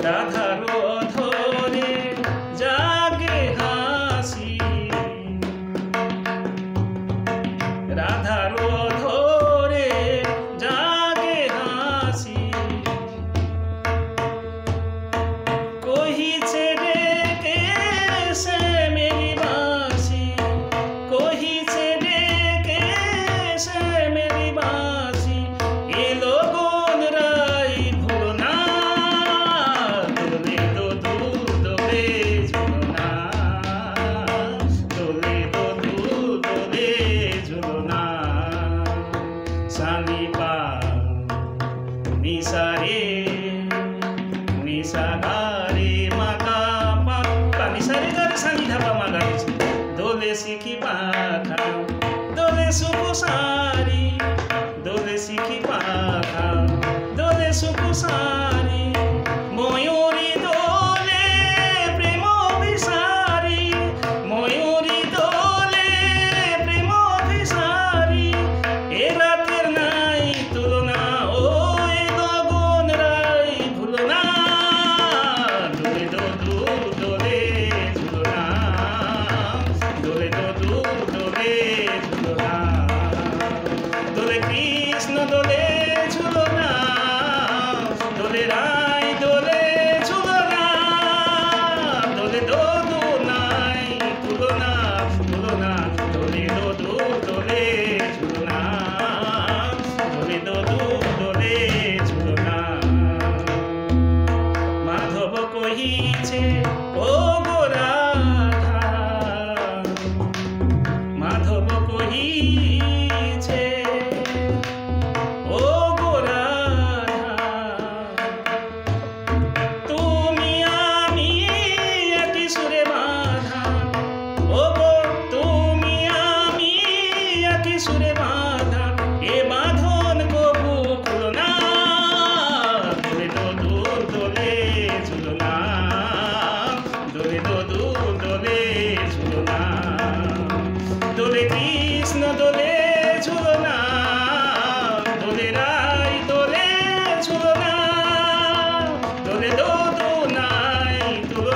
রাধার ধরে জাগে হাসি, রাধার ধরে জাগে হাসি, কহিছে ডেকে সে মেরি বাঁশি, কহিছে ডেকে সে মেরি বাঁশি, এলো গোল রাই ভুলো না, দোলে দো দুল দোলে ঝুলো না, দোলে দো দুল দোলে ঝুলো না। সানি পা নিসা রে নিসা গা রে মা গা পা পা নিসা রে গা রে সা নি ধা পা মা গা রে, দোলে শিখি পাখা দোলে সুকুসারি, দোলে শিখি পাখা দোলে সুকুসারি, ময়ূরী দোলে প্রেম অভিসারি, ময়ূরী দোলে প্রেম অভিসারি, এ রাতের নাই তুলনা, ও এ গগন রাই ভুলো না, দোলে দো দুল দোলে ঝুলো না, দোলে দো দুল দোলে ঝুলো না, দোলে কৃষ্ণ দোলে ঝুলো না, দোলে রাই দোলে ঝুলো না, দোলে দো দুল নাই তুলো না, তুলো না, দোলে দো দুল দোলে ঝুলো না, দোলে দো দুল দোলে ঝুলো না। মাধব কহিছে ও গো রাধা, মাধব কহিছে ও গো রাধা, তুমি আমি একই সুরে বাঁধা, ও গো তুমি আমি একই সুরে বাঁধা, এ বাঁধন কবু খুলো না, দোলে দো দুল দোলে ঝুলো না, দোলে দো দুল দোলে ঝুলো না, দোলে কৃষ্ণ দোলে